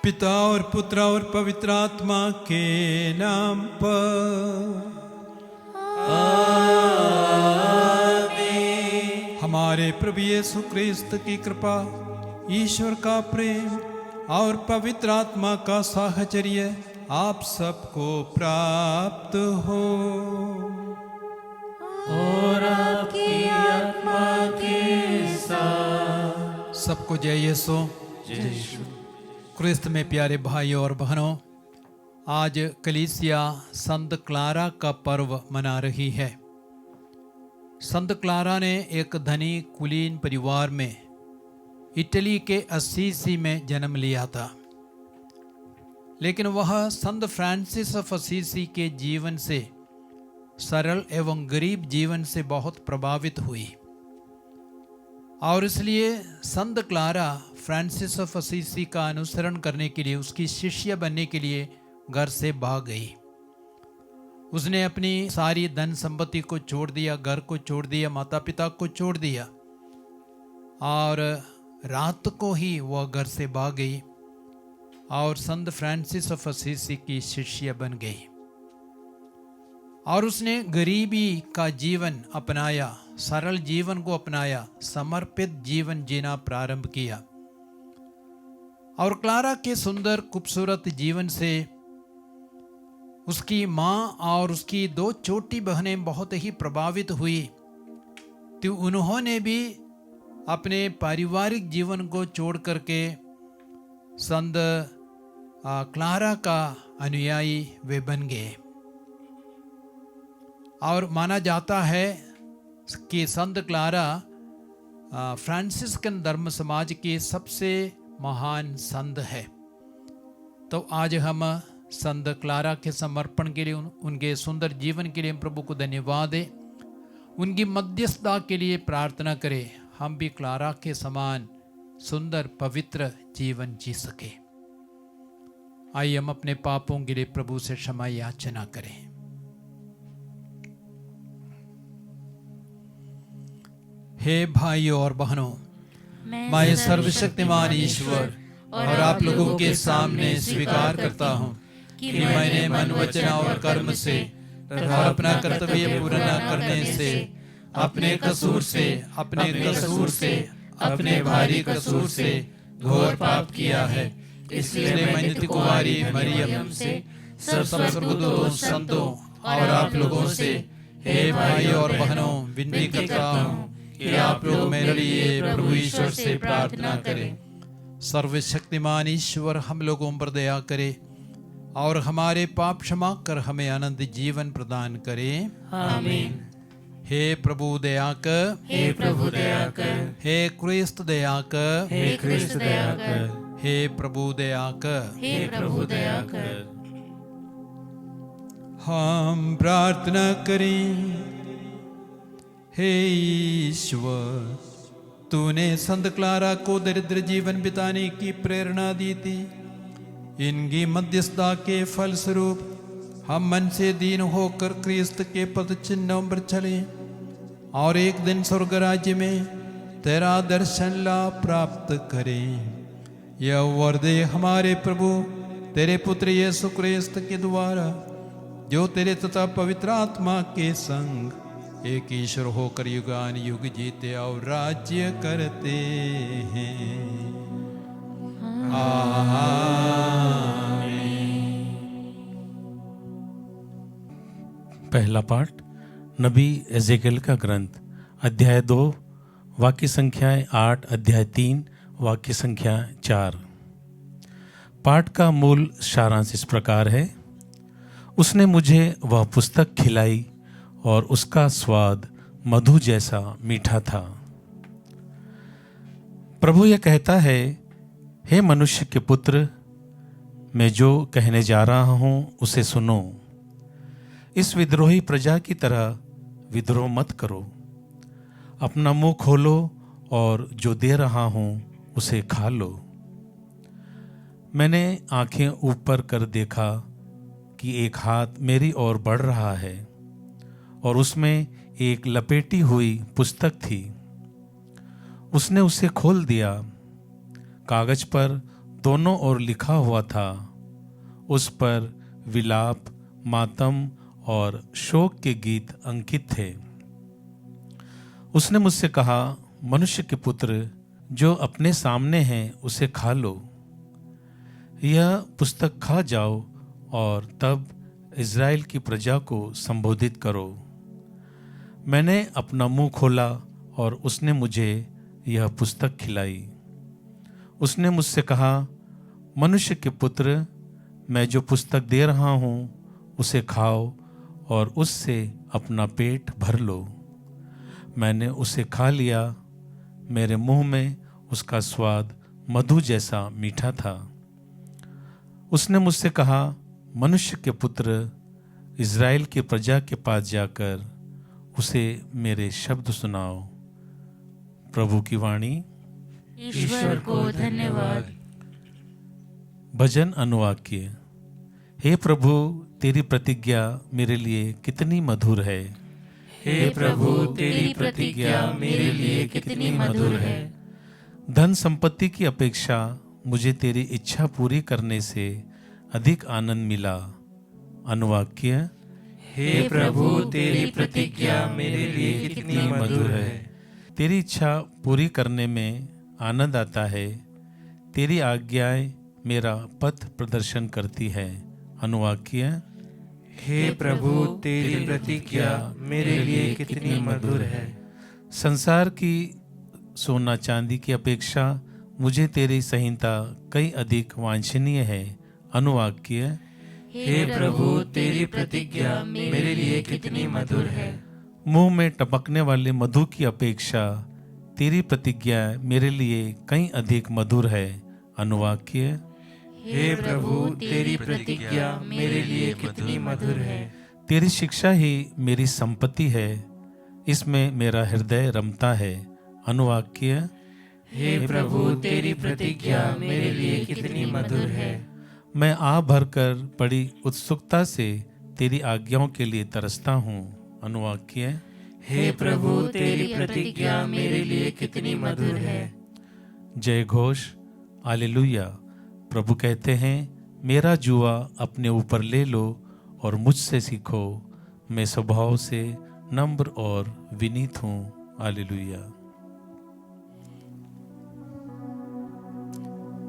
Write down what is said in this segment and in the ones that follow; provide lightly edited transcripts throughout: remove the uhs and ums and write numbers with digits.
पिता और पुत्र और पवित्र आत्मा के नाम पर आमीन। हमारे प्रभु यीशु क्रिस्त की कृपा, ईश्वर का प्रेम और पवित्र आत्मा का साहचर्य आप सबको प्राप्त हो और आपकी आत्मा के साथ। सबको जय यीशु। क्रिस्त में प्यारे भाइयों और बहनों, आज कलीसिया संत क्लारा का पर्व मना रही है। संत क्लारा ने एक धनी कुलीन परिवार में इटली के असीसी में जन्म लिया था, लेकिन वह संत फ्रांसिस ऑफ असीसी के जीवन से, सरल एवं गरीब जीवन से बहुत प्रभावित हुई और इसलिए संत क्लारा फ्रांसिस ऑफ असीसी का अनुसरण करने के लिए, उसकी शिष्य बनने के लिए घर से भाग गई। उसने अपनी सारी धन संपत्ति को छोड़ दिया, घर को छोड़ दिया, माता पिता को छोड़ दिया और रात को ही वह घर से भाग गई और संत फ्रांसिस ऑफ असीसी की शिष्य बन गई। और उसने गरीबी का जीवन अपनाया, सरल जीवन को अपनाया, समर्पित जीवन जीना प्रारंभ किया। और क्लारा के सुंदर खूबसूरत जीवन से उसकी माँ और उसकी दो छोटी बहनें बहुत ही प्रभावित हुई, तो उन्होंने भी अपने पारिवारिक जीवन को छोड़ करके संत क्लारा का अनुयायी वे बन गए। और माना जाता है कि संत क्लारा फ्रांसिस्कन धर्म समाज के सबसे महान संत है। तो आज हम संत क्लारा के समर्पण के लिए, उनके सुंदर जीवन के लिए हम प्रभु को धन्यवाद दें, उनकी मध्यस्थता के लिए प्रार्थना करें, हम भी क्लारा के समान सुंदर पवित्र जीवन जी सके। आइए हम अपने पापों के लिए प्रभु से क्षमा याचना करें। हे भाइयों और बहनों, मैं सर्वशक्तिमान ईश्वर और आप लोगों के सामने स्वीकार करता हूँ कि मैंने मन, वचन और कर्म से तथा अपना कर्तव्य पूरा न करने से, अपने कसूर से, अपने भारी कसूर से घोर पाप किया है। इसलिए मैं नित्य कुमारी मरियम से, सब स्वर्गदूतों, संतों और आप लोगों से, हे भाइयों और बहनों, विनती करता हूँ कि आप लोग मेरे लिए प्रभु ईश्वर से प्रार्थना करें। सर्वशक्तिमान ईश्वर हम लोगों पर दया करे और हमारे पाप क्षमा कर हमें अनंत जीवन प्रदान करे। आमीन। हे प्रभु दया कर, हे प्रभु दया कर, हे क्रिस्त दया कर, हे क्रिस्त दया कर, हे प्रभु दया कर। हे प्रभु दया कर। हम प्रार्थना करें। हे ईश्वर, तूने संत क्लारा को दरिद्र जीवन बिताने की प्रेरणा दी थी। इनकी मध्यस्थता के फलस्वरूप हम मन से दीन होकर क्रिस्त के पद चिन्हों पर चले और एक दिन स्वर्ग राज्य में तेरा दर्शन लाभ प्राप्त करें। यह वर दे हमारे प्रभु तेरे पुत्र यीशु क्रिस्त के द्वारा, जो तेरे तथा पवित्र आत्मा के संग एक ईश्वर होकर युगान युग जीते और राज्य करते हैं। आमीन। पहला पाठ नबी एजेकियल का ग्रंथ, अध्याय 2 वाक्य संख्याएं 8, अध्याय 3 वाक्य संख्या 4। पाठ का मूल सारांश इस प्रकार है। उसने मुझे वह पुस्तक खिलाई और उसका स्वाद मधु जैसा मीठा था। प्रभु यह कहता है, हे मनुष्य के पुत्र, मैं जो कहने जा रहा हूं उसे सुनो। इस विद्रोही प्रजा की तरह विद्रोह मत करो। अपना मुंह खोलो और जो दे रहा हूं उसे खा लो। मैंने आंखें ऊपर कर देखा कि एक हाथ मेरी ओर बढ़ रहा है और उसमें एक लपेटी हुई पुस्तक थी। उसने उसे खोल दिया। कागज पर दोनों ओर लिखा हुआ था। उस पर विलाप, मातम और शोक के गीत अंकित थे। उसने मुझसे कहा, मनुष्य के पुत्र, जो अपने सामने है उसे खा लो। यह पुस्तक खा जाओ और तब इज़राइल की प्रजा को संबोधित करो। मैंने अपना मुंह खोला और उसने मुझे यह पुस्तक खिलाई। उसने मुझसे कहा, मनुष्य के पुत्र, मैं जो पुस्तक दे रहा हूँ उसे खाओ और उससे अपना पेट भर लो। मैंने उसे खा लिया। मेरे मुंह में उसका स्वाद मधु जैसा मीठा था। उसने मुझसे कहा, मनुष्य के पुत्र, इज़राइल की प्रजा के पास जाकर उसे मेरे शब्द सुनाओ। प्रभु की वाणी। ईश्वर को धन्यवाद। भजन अनुवाक्य। हे प्रभु, तेरी प्रतिज्ञा मेरे लिए कितनी मधुर है। हे प्रभु, तेरी प्रतिज्ञा मेरे लिए कितनी मधुर है। धन संपत्ति की अपेक्षा मुझे तेरी इच्छा पूरी करने से अधिक आनंद मिला। अनुवाक्य। हे प्रभु, तेरी प्रतिज्ञा मेरे लिए कितनी मधुर है। तेरी इच्छा पूरी करने में आनंद आता है। तेरी आज्ञाएं मेरा पथ प्रदर्शन करती है। अनुवाक्य। हे प्रभु, तेरी प्रतिज्ञा मेरे लिए कितनी मधुर है। संसार की सोना चांदी की अपेक्षा मुझे तेरी संहिता कई अधिक वांछनीय है। अनुवाक्य। हे प्रभु, तेरी प्रतिज्ञा मेरे लिए कितनी मधुर है। मुंह में टपकने वाले मधु की अपेक्षा तेरी प्रतिज्ञा मेरे लिए कई अधिक मधुर है। अनुवाक्य। हे प्रभु, तेरी प्रतिज्ञा मेरे लिए कितनी मधुर है। तेरी शिक्षा ही मेरी संपत्ति है, इसमें मेरा हृदय रमता है। अनुवाक्य। हे प्रभु, तेरी प्रतिज्ञा मेरे लिए कितनी मधुर है। मैं आ भर कर बड़ी उत्सुकता से तेरी आज्ञाओं के लिए तरसता हूँ। अनुवाक्य। हे प्रभु, तेरी प्रतिज्ञा मेरे लिए कितनी मधुर है। जय घोष। हालेलुया। प्रभु कहते हैं, मेरा जुआ अपने ऊपर ले लो और मुझसे सीखो, मैं स्वभाव से नम्र और विनीत हूँ। हालेलुया।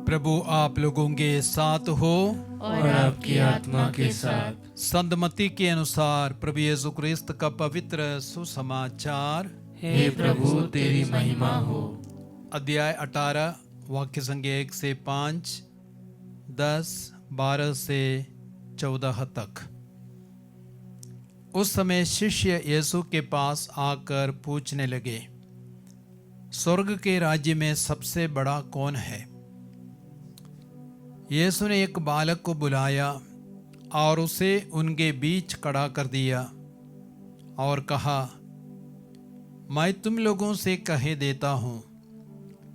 प्रभु आप लोगों के साथ हो और आपकी आत्मा के साथ। संतमती के अनुसार प्रभु यीशु क्रिस्त का पवित्र सुसमाचार। हे प्रभु, तेरी महिमा हो। अध्याय 18 वाक्य संख्या 1 से 5, 10, 12 से 14 तक। उस समय शिष्य यीशु के पास आकर पूछने लगे, स्वर्ग के राज्य में सबसे बड़ा कौन है? यीशु ने एक बालक को बुलाया और उसे उनके बीच खड़ा कर दिया और कहा, मैं तुम लोगों से कह देता हूँ,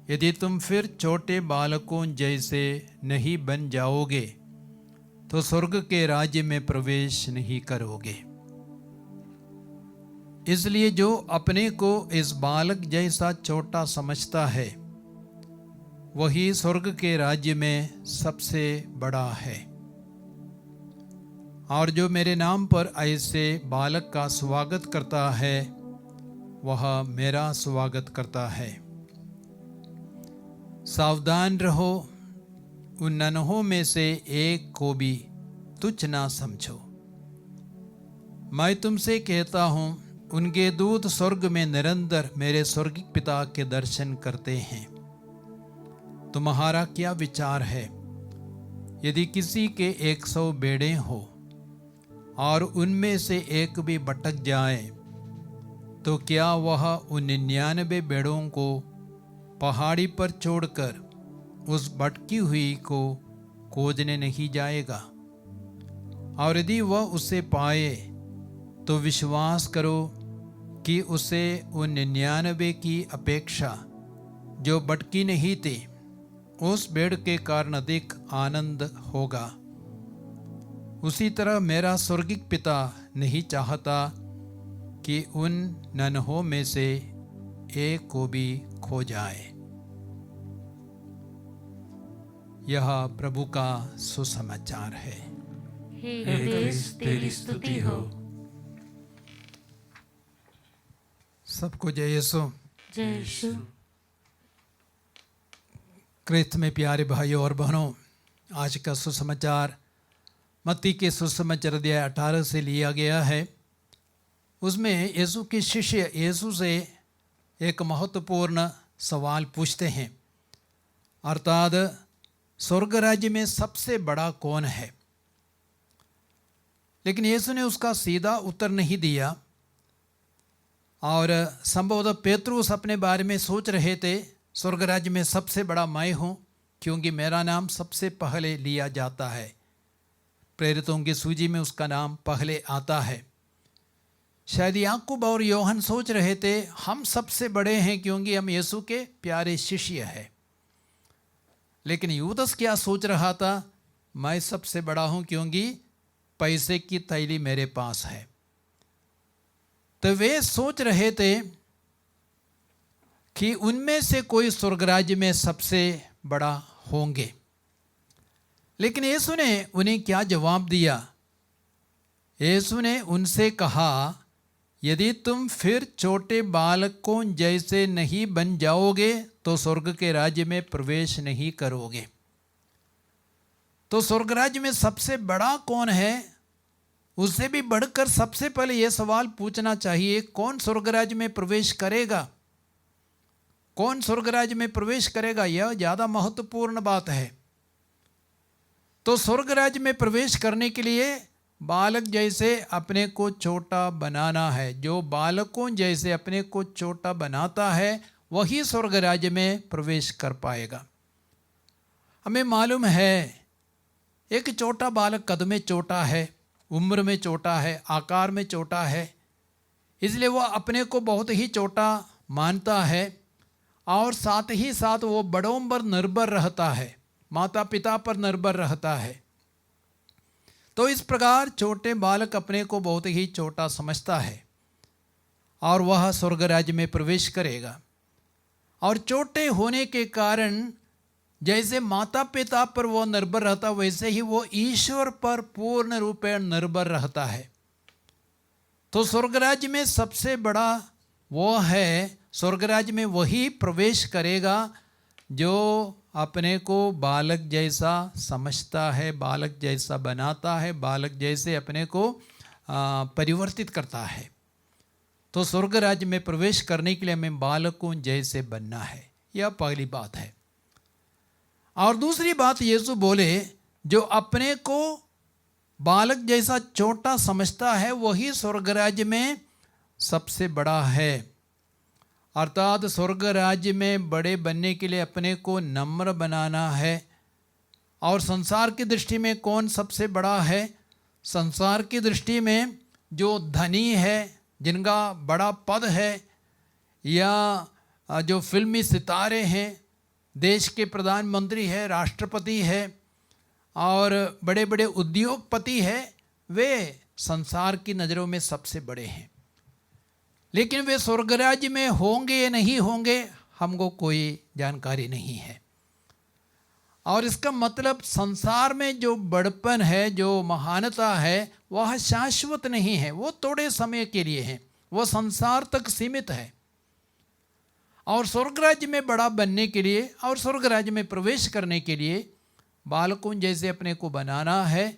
यदि तुम फिर छोटे बालकों जैसे नहीं बन जाओगे तो स्वर्ग के राज्य में प्रवेश नहीं करोगे। इसलिए जो अपने को इस बालक जैसा छोटा समझता है वही स्वर्ग के राज्य में सबसे बड़ा है। और जो मेरे नाम पर ऐसे बालक का स्वागत करता है वह मेरा स्वागत करता है। सावधान रहो, उन नन्हों में से एक को भी तुच्छ ना समझो। मैं तुमसे कहता हूँ, उनके दूत स्वर्ग में निरंतर मेरे स्वर्गिक पिता के दर्शन करते हैं। तुम्हारा क्या विचार है? यदि किसी के 100 भेड़ें हो और उनमें से एक भी भटक जाए तो क्या वह उन 99 भेड़ों को पहाड़ी पर छोड़कर उस भटकी हुई को खोजने नहीं जाएगा? और यदि वह उसे पाए तो विश्वास करो कि उसे उन 99 की अपेक्षा जो भटकी नहीं थी उस भेड़ के कारण अधिक आनंद होगा। उसी तरह मेरा स्वर्गिक पिता नहीं चाहता कि उन नन्हों में से एक को भी खो जाए। यह प्रभु का सुसमाचार है। हे क्रिस्त तेरी स्तुति हो। सबको जय यीशु। जय यीशु। क्रिस्त में प्यारे भाइयों और बहनों, आज का सुसमाचार मत्ती के सुसमाचार अध्याय 18 से लिया गया है। उसमें यीशु के शिष्य यीशु से एक महत्वपूर्ण सवाल पूछते हैं, अर्थात स्वर्ग राज्य में सबसे बड़ा कौन है। लेकिन यीशु ने उसका सीधा उत्तर नहीं दिया और संभवतः पेतरुस अपने बारे में सोच रहे थे, स्वर्ग राज्य में सबसे बड़ा मैं हूँ क्योंकि मेरा नाम सबसे पहले लिया जाता है। प्रेरितों की सूची में उसका नाम पहले आता है। शायद याकूब और योहन सोच रहे थे, हम सबसे बड़े हैं क्योंकि हम यीशु के प्यारे शिष्य हैं। लेकिन यूदस क्या सोच रहा था, मैं सबसे बड़ा हूँ क्योंकि पैसे की थैली मेरे पास है। तो वे सोच रहे थे कि उनमें से कोई स्वर्ग राज्य में सबसे बड़ा होंगे। लेकिन यीशु ने उन्हें क्या जवाब दिया? यीशु ने उनसे कहा, यदि तुम फिर छोटे बालकों जैसे नहीं बन जाओगे तो स्वर्ग के राज्य में प्रवेश नहीं करोगे। तो स्वर्ग राज्य में सबसे बड़ा कौन है? उससे भी बढ़कर सबसे पहले यह सवाल पूछना चाहिए, कौन स्वर्ग राज्य में प्रवेश करेगा? कौन स्वर्ग राज्य में प्रवेश करेगा? यह ज़्यादा महत्वपूर्ण बात है। तो स्वर्ग राज्य में प्रवेश करने के लिए बालक जैसे अपने को छोटा बनाना है। जो बालकों जैसे अपने को छोटा बनाता है वही स्वर्ग राज्य में प्रवेश कर पाएगा। हमें मालूम है एक छोटा बालक कद में छोटा है, उम्र में छोटा है, आकार में छोटा है, इसलिए वह अपने को बहुत ही छोटा मानता है और साथ ही साथ वो बड़ों पर निर्भर रहता है, माता पिता पर निर्भर रहता है। तो इस प्रकार छोटे बालक अपने को बहुत ही छोटा समझता है और वह स्वर्ग राज्य में प्रवेश करेगा। और छोटे होने के कारण जैसे माता पिता पर वो निर्भर रहता, वैसे ही वो ईश्वर पर पूर्ण रूपेण निर्भर रहता है। तो स्वर्ग राज्य में सबसे बड़ा वो है, स्वर्ग राज्य में वही प्रवेश करेगा जो अपने को बालक जैसा समझता है, बालक जैसा बनाता है, बालक जैसे अपने को परिवर्तित करता है। तो स्वर्ग राज्य में प्रवेश करने के लिए हमें बालकों जैसे बनना है, यह पहली बात है। और दूसरी बात यीशु बोले, जो अपने को बालक जैसा छोटा समझता है वही स्वर्ग राज्य में सबसे बड़ा है। अर्थात स्वर्ग राज्य में बड़े बनने के लिए अपने को नम्र बनाना है। और संसार की दृष्टि में कौन सबसे बड़ा है? संसार की दृष्टि में जो धनी है, जिनका बड़ा पद है, या जो फिल्मी सितारे हैं, देश के प्रधानमंत्री है, राष्ट्रपति है और बड़े बड़े उद्योगपति है, वे संसार की नज़रों में सबसे बड़े हैं। लेकिन वे स्वर्ग राज्य में होंगे या नहीं होंगे हमको कोई जानकारी नहीं है। और इसका मतलब संसार में जो बड़पन है, जो महानता है, वह शाश्वत नहीं है, वो थोड़े समय के लिए है, वो संसार तक सीमित है। और स्वर्ग राज्य में बड़ा बनने के लिए और स्वर्ग राज्य में प्रवेश करने के लिए बालकों जैसे अपने को बनाना है।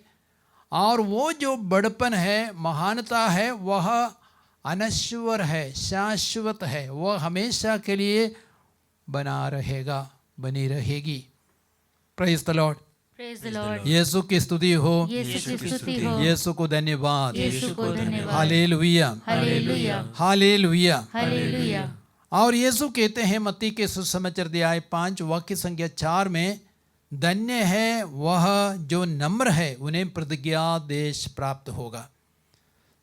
और वो जो बड़पन है, महानता है, वह अनश्वर है, शाश्वत है, वह हमेशा के लिए बना रहेगा, बनी रहेगी। Praise the Lord. Praise the Lord. Yeshu की स्तुति हो, यीशु की स्तुति हो, यीशु को धन्यवाद, यीशु को धन्यवाद। Hallelujah, hallelujah, hallelujah. हालेलुया। और यीशु कहते हैं मत्ती के सुसमाचार अध्याय 5 वाक्य संख्या 4 में, धन्य है वह जो नम्र है, उन्हें प्रतिज्ञा देश प्राप्त होगा।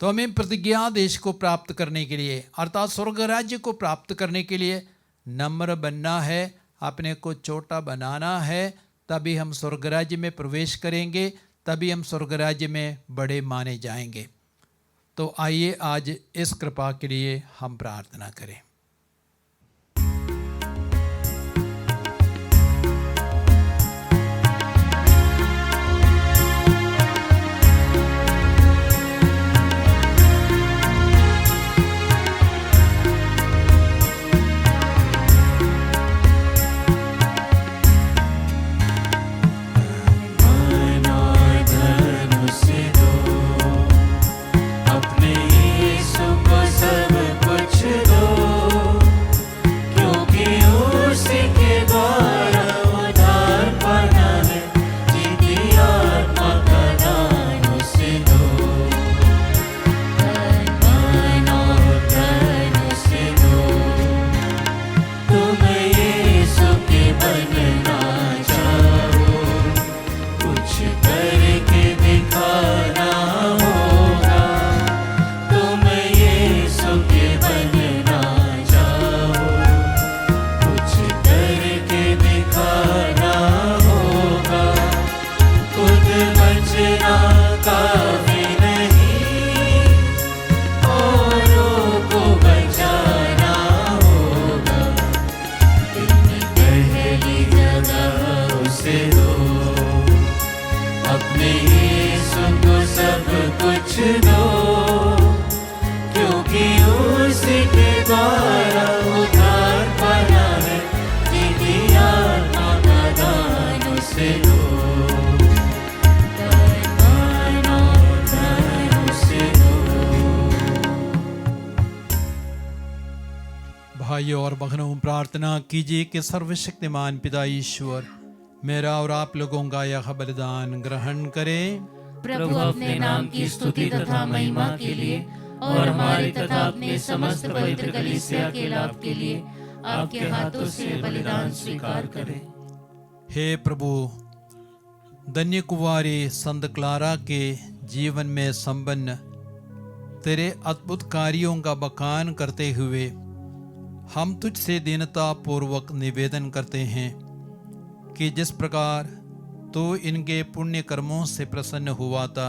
तो हमें प्रतिज्ञा देश को प्राप्त करने के लिए, अर्थात स्वर्ग राज्य को प्राप्त करने के लिए नम्र बनना है, अपने को छोटा बनाना है, तभी हम स्वर्ग राज्य में प्रवेश करेंगे, तभी हम स्वर्ग राज्य में बड़े माने जाएंगे। तो आइए आज इस कृपा के लिए हम प्रार्थना करें। अपने यीशु को सब कुछ दो, क्योंकि उसी के द्वारा उद्धार पाना है। दीदी आत्मा का दान उसे दो, दान उसे दो। भाइयों और बहनों, प्रार्थना कीजिए कि सर्वशक्तिमान पिता ईश्वर मेरा और आप लोगों का यह बलिदान ग्रहण करे। प्रभु अपने नाम की स्तुति तथा महिमा के लिए और हमारे तथा अपने समस्त पवित्र कलीसिया के लाभ के लिए आपके हाथों से बलिदान स्वीकार करें। हे प्रभु, धन्य कुंवारी संत क्लारा के जीवन में संपन्न तेरे अद्भुत कार्यों का बखान करते हुए हम तुझसे दीनता पूर्वक निवेदन करते हैं कि जिस प्रकार तू इनके पुण्य कर्मों से प्रसन्न हुआ था,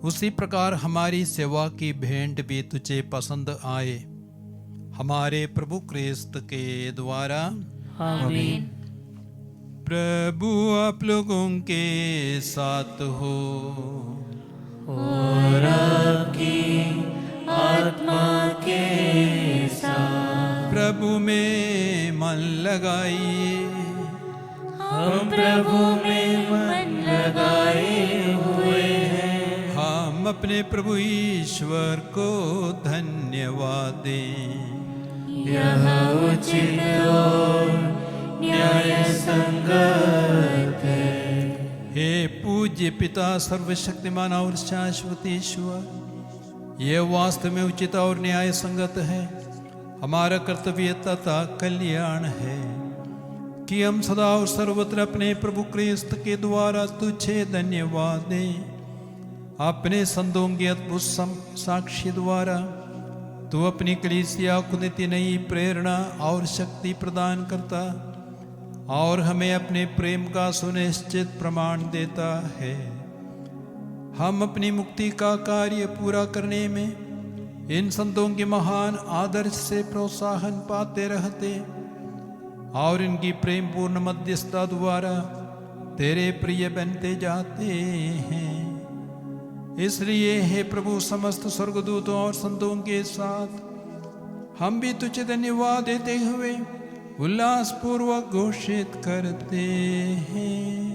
उसी प्रकार हमारी सेवा की भेंट भी तुझे पसंद आए। हमारे प्रभु क्रिस्त के द्वारा आमीन। प्रभु आप लोगों के साथ हो और आपकी आत्मा के साथ। प्रभु में मन लगाइए, हम प्रभु में मन लगाए हुए हैं। हम अपने प्रभु ईश्वर को धन्यवाद दें। यह उचित और न्याय संगत है। हे पूज्य पिता सर्वशक्तिमान और शाश्वत ईश्वर, यह वास्तव में उचित और न्याय संगत है, हमारा कर्तव्य तथा कल्याण है कि हम सदा और सर्वत्र अपने प्रभु क्रिस्त के द्वारा तुझे धन्यवाद दें। अपने संतों के अद्भुत साक्ष्य द्वारा तू अपनी कलीसिया को नित्य नई प्रेरणा और शक्ति प्रदान करता और हमें अपने प्रेम का सुनिश्चित प्रमाण देता है। हम अपनी मुक्ति का कार्य पूरा करने में इन संतों के महान आदर्श से प्रोत्साहन पाते रहते और इनकी प्रेम पूर्ण मध्यस्थता द्वारा तेरे प्रिय बनते जाते हैं। इसलिए हे प्रभु, समस्त स्वर्गदूतों और संतों के साथ हम भी तुझे धन्यवाद देते हुए उल्लास पूर्वक घोषित करते हैं।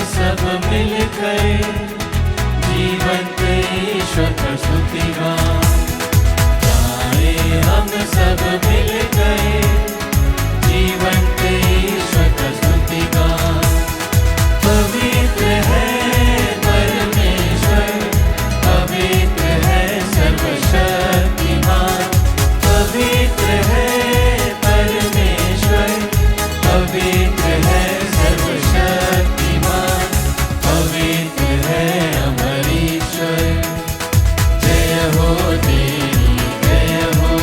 सब मिलकर जीवंत ईश्वर का स्तुतिगान गाएं। हम सब मिलकर जीवंत ईश्वर का स्तुतिगान। पवित्र है परमेश्वर, पवित्र है सर्वशक्तिमान। पवित्र है परमेश्वर, पवित्र है सर्वशक्तिमान। पवित्र है अमर ईश्वर, जय हो तेरी जय हो,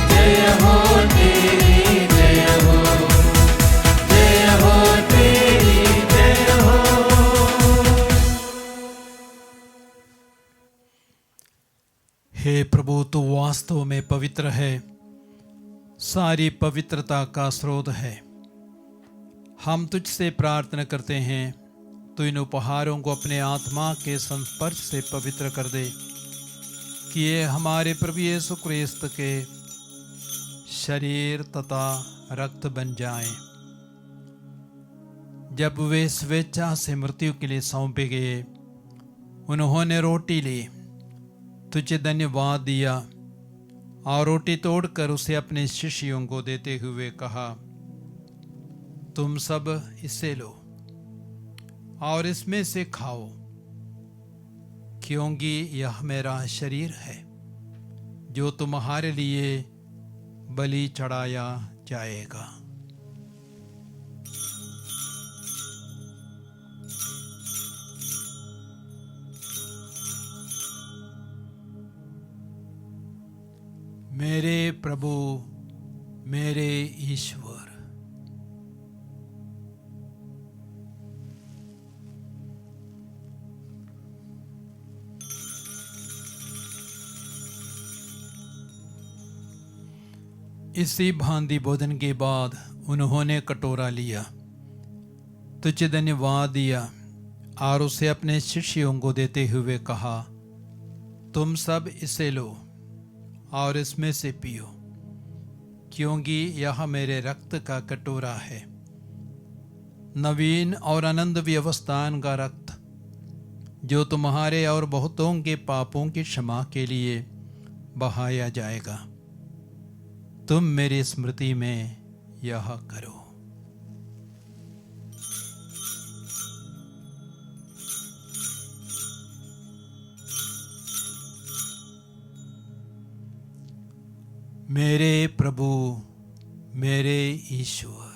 जय हो तेरी जय हो, जय हो तेरी जय हो। हे प्रभु, तू वास्तव में पवित्र है, सारी पवित्रता का स्रोत है। हम तुझसे प्रार्थना करते हैं, तू इन उपहारों को अपने आत्मा के संस्पर्श से पवित्र कर दे कि ये हमारे प्रभु यीशु क्रिस्त के शरीर तथा रक्त बन जाएं। जब वे स्वेच्छा से मृत्यु के लिए सौंपे गए, उन्होंने रोटी ली, तुझे धन्यवाद दिया और रोटी तोड़कर उसे अपने शिष्यों को देते हुए कहा, तुम सब इसे लो और इसमें से खाओ, क्योंकि यह मेरा शरीर है जो तुम्हारे लिए बलि चढ़ाया जाएगा। मेरे प्रभु, मेरे ईश्वर, इसी भांति भोजन के बाद उन्होंने कटोरा लिया, तुझे धन्यवाद दिया और उसे अपने शिष्यों को देते हुए कहा, तुम सब इसे लो और इसमें से पियो, क्योंकि यह मेरे रक्त का कटोरा है, नवीन और आनंद व्यवस्थान का रक्त, जो तुम्हारे और बहुतों के पापों की क्षमा के लिए बहाया जाएगा। तुम मेरी स्मृति में यह करो। मेरे प्रभु, मेरे ईश्वर,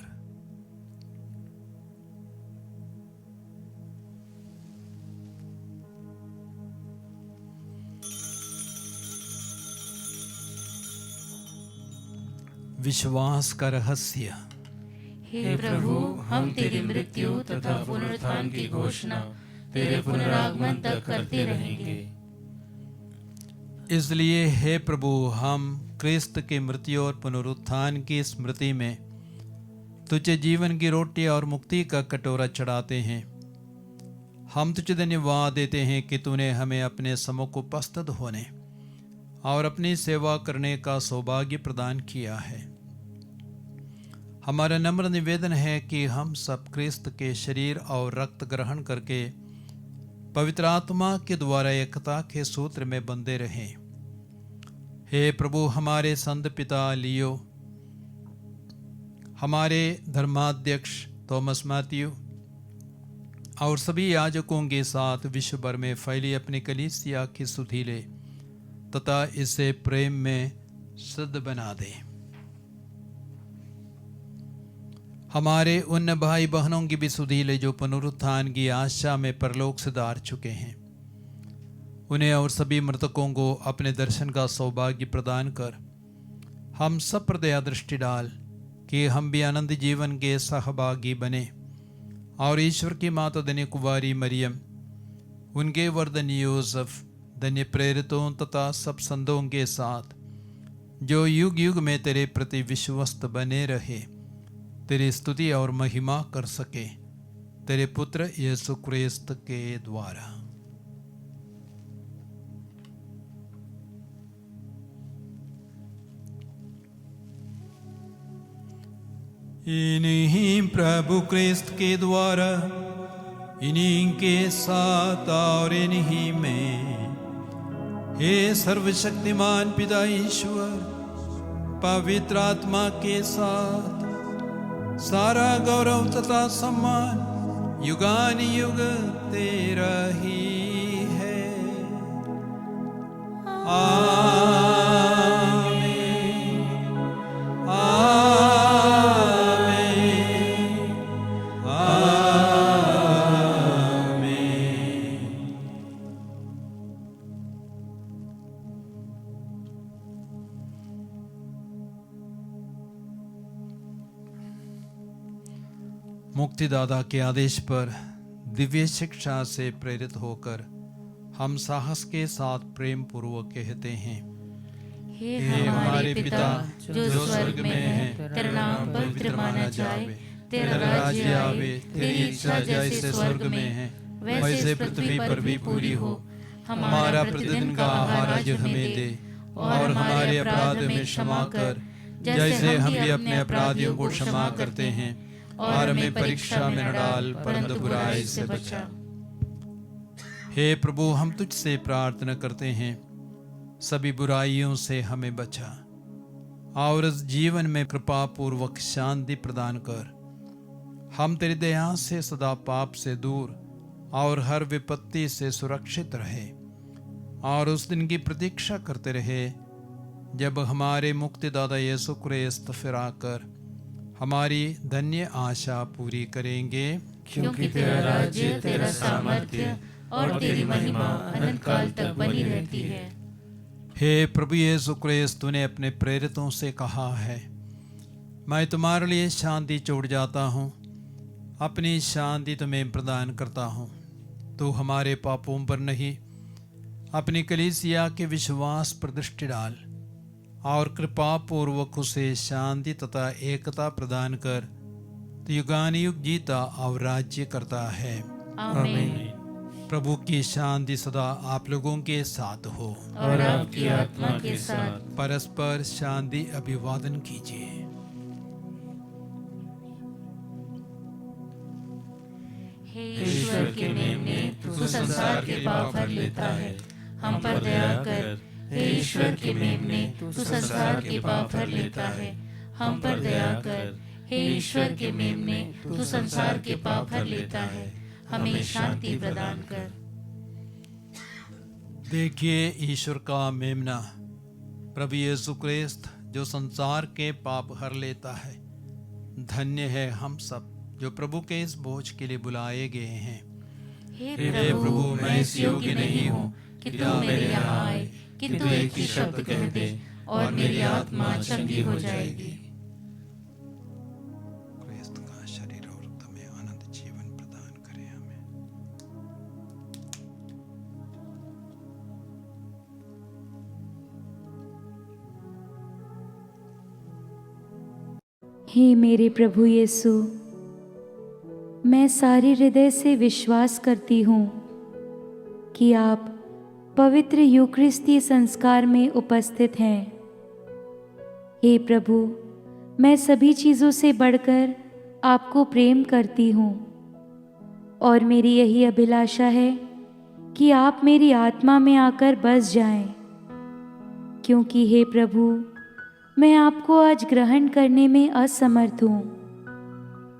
विश्वास का रहस्य। हे प्रभु, हम तेरी मृत्यु तथा पुनरुत्थान की घोषणा तेरे पुनरागमन तक करते रहेंगे। इसलिए हे प्रभु, हम क्रिस्त की मृत्यु और पुनरुत्थान की स्मृति में तुझे जीवन की रोटी और मुक्ति का कटोरा चढ़ाते हैं। हम तुझे धन्यवाद देते हैं कि तूने हमें अपने सम्मुख उपस्थित होने और अपनी सेवा करने का सौभाग्य प्रदान किया है। हमारा नम्र निवेदन है कि हम सब क्रिस्त के शरीर और रक्त ग्रहण करके पवित्र आत्मा के द्वारा एकता के सूत्र में बंधे रहें। हे प्रभु, हमारे संत पिता लियो, हमारे धर्माध्यक्ष थॉमस मैथ्यू और सभी याजकों के साथ विश्व भर में फैली अपनी कलीसिया की सुधि ले तथा इसे प्रेम में सिद्ध बना दे। हमारे उन भाई बहनों की भी सुधि ले जो पुनरुत्थान की आशा में परलोक सिधार चुके हैं। उन्हें और सभी मृतकों को अपने दर्शन का सौभाग्य प्रदान कर हम सब पर दया दृष्टि डाल कि हम भी आनंद जीवन के सहभागी बने और ईश्वर की माता धन्य कुंवारी मरियम, उनके वर्धन यूसुफ, धन्य प्रेरितों तथा सब संतों के साथ जो युग युग में तेरे प्रति विश्वस्त बने रहे, तेरी स्तुति और महिमा कर सके, तेरे पुत्र यीशु क्रिस्त के द्वारा। इन्हीं प्रभु क्रिस्त के द्वारा, इन्हीं के साथ और इन्हीं में, हे सर्वशक्तिमान पिता ईश्वर, पवित्र आत्मा के साथ सारा गौरव तथा सम्मान युगान युग तेरा ही है। आमीन, आमीन, आमीन। मुक्तिदाता के आदेश पर दिव्य शिक्षा से प्रेरित होकर हम साहस के साथ प्रेम पूर्वक कहते हैं, हे हमारे पिता जो स्वर्ग में है, तेरा नाम पवित्र माना जाए, तेरा राज्य आवे, तेरी इच्छा जैसे स्वर्ग में है वैसे पृथ्वी पर भी पूरी हो। हमारा प्रतिदिन का आहार आज हमें दे और हमारे अपराध में क्षमा कर, जैसे हम भी अपने अपराधियों को क्षमा करते हैं, और हमें परीक्षा में न डाल परंतु बुराई से बचा। हे प्रभु, हम तुझसे प्रार्थना करते हैं, सभी बुराइयों से हमें बचा और इस जीवन में कृपा पूर्वक शांति प्रदान कर। हम तेरी दया से सदा पाप से दूर और हर विपत्ति से सुरक्षित रहे और उस दिन की प्रतीक्षा करते रहे जब हमारे मुक्तिदाता यीशु क्रिस्त फिर आकर हमारी धन्य आशा पूरी करेंगे। क्योंकि तेरा राज्य, तेरा सामर्थ्य और तेरी महिमा अनंत काल तक बनी रहती है। हे प्रभु यीशु क्रिस्त, तूने अपने प्रेरितों से कहा है, मैं तुम्हारे लिए शांति छोड़ जाता हूँ, अपनी शांति तुम्हें प्रदान करता हूँ। तू हमारे पापों पर नहीं, अपनी कलीसिया के विश्वास पर दृष्टि डाल और कृपा पूर्वक उसे शांति तथा एकता प्रदान कर युगानुयुग जीता और राज्य करता है। आमीन। प्रभु की शांति सदा आप लोगों के साथ हो और आपकी आत्मा के साथ। परस्पर शांति अभिवादन कीजिए। हे ईश्वर के मेमने, तू संसार के पाप हर लेता है, हम पर दया कर। हे ईश्वर के मेमने, तू संसार के पाप हर लेता है, हम पर दया कर। हे ईश्वर के मेमने, तू संसार के पाप हर लेता है, हमें शांति प्रदान कर। देखिए ईश्वर का मेमना, प्रभु यीशु क्रिस्त जो संसार के पाप हर लेता है। धन्य है हम सब जो प्रभु के इस भोज के लिए बुलाए गए हैं। हे प्रभु, मैं इस योग्य नहीं हूँ कि तू मेरे यहाँ आए, किंतु एक ही शब्द कह दे और मेरी आत्मा चंगी हो जाएगी। क्रिस्त का शरीर और रक्त में आनंद जीवन प्रदान करे हमें। हे मेरे प्रभु यीशु, मैं सारे हृदय से विश्वास करती हूँ कि आप पवित्र यूकरिस्तीय संस्कार में उपस्थित हैं। हे प्रभु, मैं सभी चीज़ों से बढ़कर आपको प्रेम करती हूँ और मेरी यही अभिलाषा है कि आप मेरी आत्मा में आकर बस जाएं, क्योंकि हे प्रभु, मैं आपको आज ग्रहण करने में असमर्थ हूँ।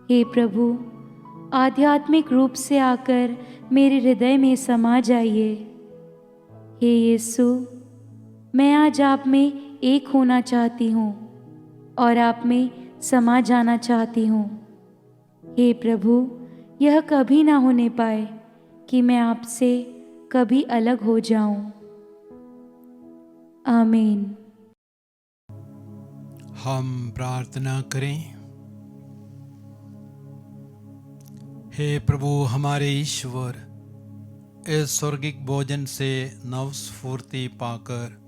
हे प्रभु, आध्यात्मिक रूप से आकर मेरे हृदय में समा जाइए। हे यीशु, मैं आज आप में एक होना चाहती हूँ और आप में समा जाना चाहती हूँ। हे प्रभु, यह कभी ना होने पाए कि मैं आपसे कभी अलग हो जाऊं। आमीन। हम प्रार्थना करें। हे प्रभु हमारे ईश्वर, इस स्वर्गिक भोजन से नव स्फूर्ति पाकर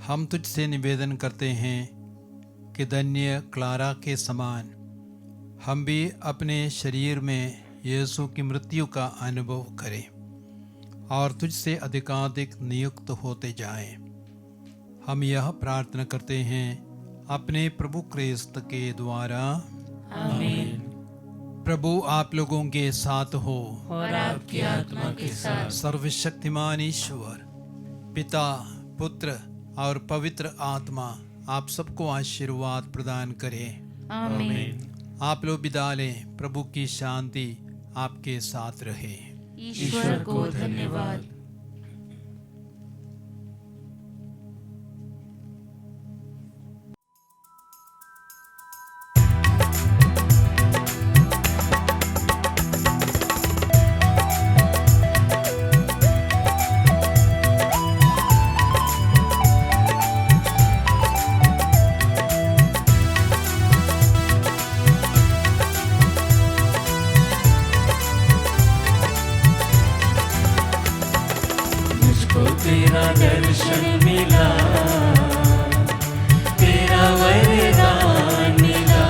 हम तुझसे निवेदन करते हैं कि धन्य क्लारा के समान हम भी अपने शरीर में यीशु की मृत्यु का अनुभव करें और तुझसे अधिकाधिक नियुक्त होते जाएं। हम यह प्रार्थना करते हैं अपने प्रभु क्रिस्त के द्वारा। आमीन। प्रभु आप लोगों के साथ हो और आपकी आत्मा के साथ। सर्वशक्तिमान ईश्वर पिता, पुत्र और पवित्र आत्मा आप सबको आशीर्वाद प्रदान करे। आमीन। आप लोग विदा लें। प्रभु की शांति आपके साथ रहे। ईश्वर को धन्यवाद। तेरा दर्शन मिला, तेरा वरदान मिला,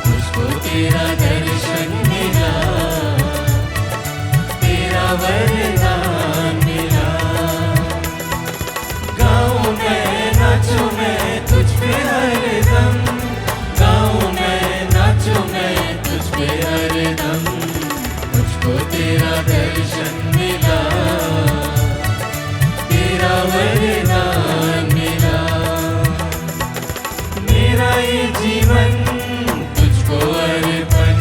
मुझको तेरा दर्शन मिला, तेरा वरदान मिला। गाऊं मैं, नाचूं मैं तुझ पे हरदम, गाऊं मैं, नाचूं मैं तुझ पे हरदम। मुझको तेरा दर्शन मिला, तेरा वरदान मिला। मेरा ये जीवन तुझको अर्पण,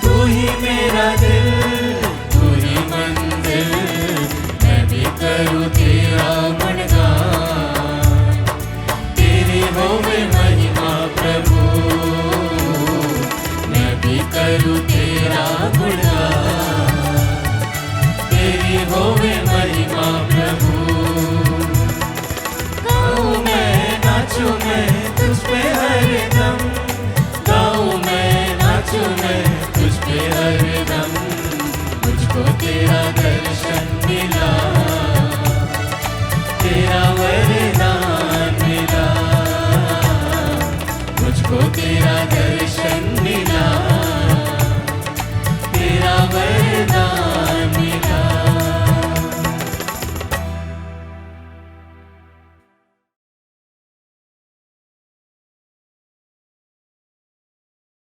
तू ही मेरा दिल, तू ही मंदिर। मैं भी करूँ तेरा गुणगान, तेरी होवे महिमा प्रभु। मैं भी करूँ तेरा गुणगान, तेरी होवे